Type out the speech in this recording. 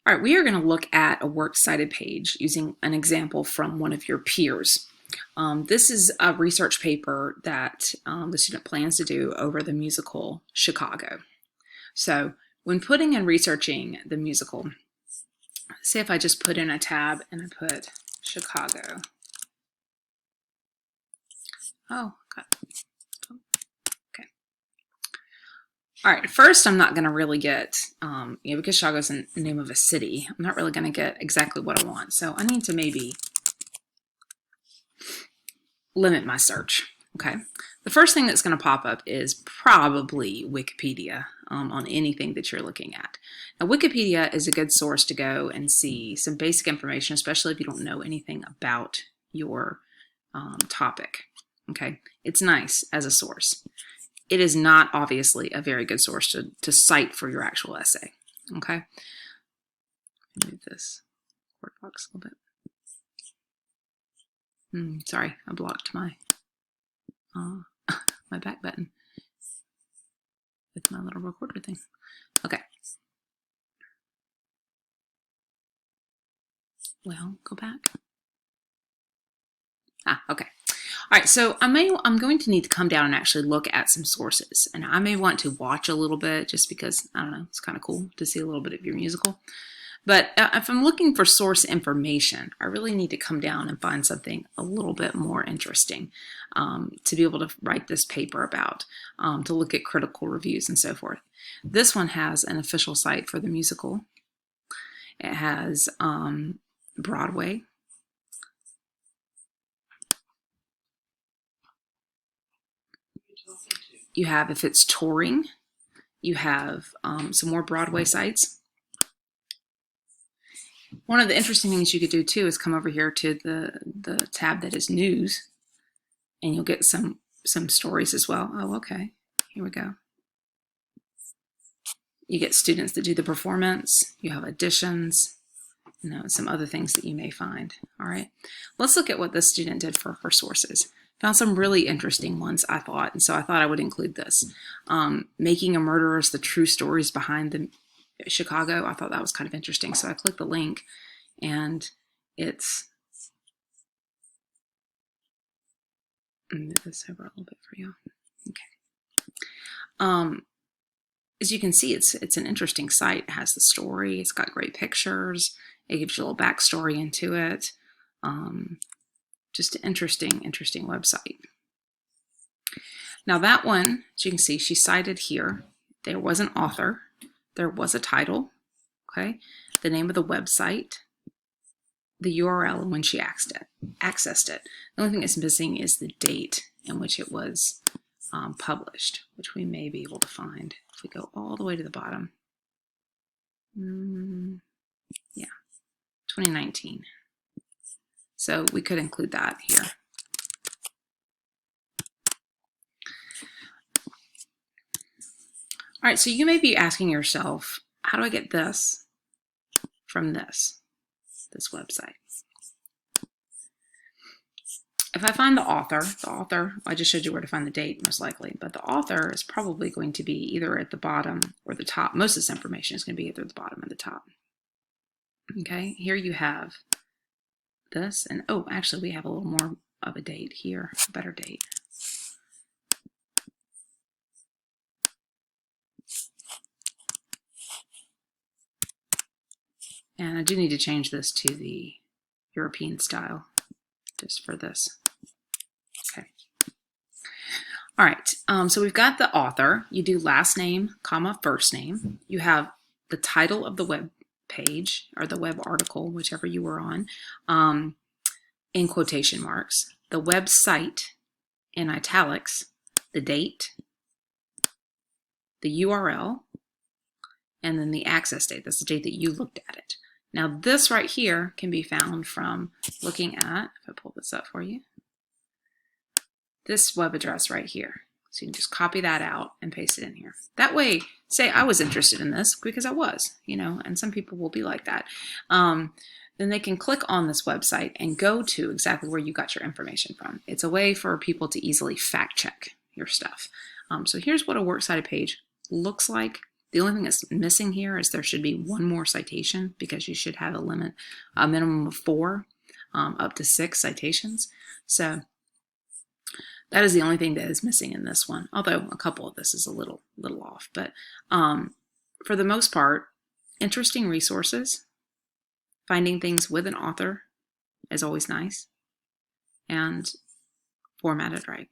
All right, we are going to look at a works cited page using an example from one of your peers. This is a research paper that the student plans to do over the musical Chicago. So when putting and researching the musical, say if I just put in a tab and I put Chicago. Oh, God. Okay. All right, first I'm not going to really get, because Chicago is the name of a city, I'm not really going to get exactly what I want. So I need to maybe limit my search. Okay. The first thing that's going to pop up is probably Wikipedia on anything that you're looking at. Now, Wikipedia is a good source to go and see some basic information, especially if you don't know anything about your topic. Okay. It's nice as a source. It is not obviously a very good source to cite for your actual essay. Okay. Move this word box a little bit. Sorry, I blocked my my back button with my little recorder thing. Okay. Well, go back. Okay. All right, so I'm going to need to come down and actually look at some sources, and I may want to watch a little bit just because, I don't know, it's kind of cool to see a little bit of your musical. But if I'm looking for source information, I really need to come down and find something a little bit more interesting to be able to write this paper about, to look at critical reviews and so forth. This one has an official site for the musical. It has Broadway. You have, if it's touring, you have some more Broadway sites. One of the interesting things you could do too is come over here to the tab that is news, and you'll get some stories as well. Oh, okay. Here we go. You get students that do the performance. You have auditions, some other things that you may find. All right. Let's look at what this student did for her sources. Found some really interesting ones, I thought, and so I thought I would include this. Making a Murderers, the true stories behind the Chicago. I thought that was kind of interesting. So I clicked the link, and it's, move this over a little bit for you. Okay. As you can see, it's an interesting site. It has the story. It's got great pictures. It gives you a little backstory into it. Just an interesting website. Now that one, as you can see, she cited here. There was an author. There was a title. Okay, the name of the website, the URL, and when she accessed it. The only thing that's missing is the date in which it was published, which we may be able to find if we go all the way to the bottom. Yeah, 2019. So we could include that here. All right, so you may be asking yourself, how do I get this from this website? If I find the author, I just showed you where to find the date most likely, but the author is probably going to be either at the bottom or the top. Most of this information is going to be either at the bottom or the top. Okay, here you have this, and oh, actually we have a little more of a date here, a better date. And I do need to change this to the European style just for this. Okay. All right, so we've got the author. You do last name, comma, first name. You have the title of the web page or the web article, whichever you were on, in quotation marks, the website in italics, the date, the URL, and then the access date. That's the date that you looked at it. Now this right here can be found from looking at, if I pull this up for you, this web address right here. So you can just copy that out and paste it in here. That way, say I was interested in this because I was, and some people will be like that. Then they can click on this website and go to exactly where you got your information from. It's a way for people to easily fact check your stuff. So here's what a works cited page looks like. The only thing that's missing here is there should be one more citation, because you should have a minimum of 4, up to 6 citations. So that is the only thing that is missing in this one, although a couple of this is a little off. But for the most part, interesting resources. Finding things with an author is always nice, and formatted right.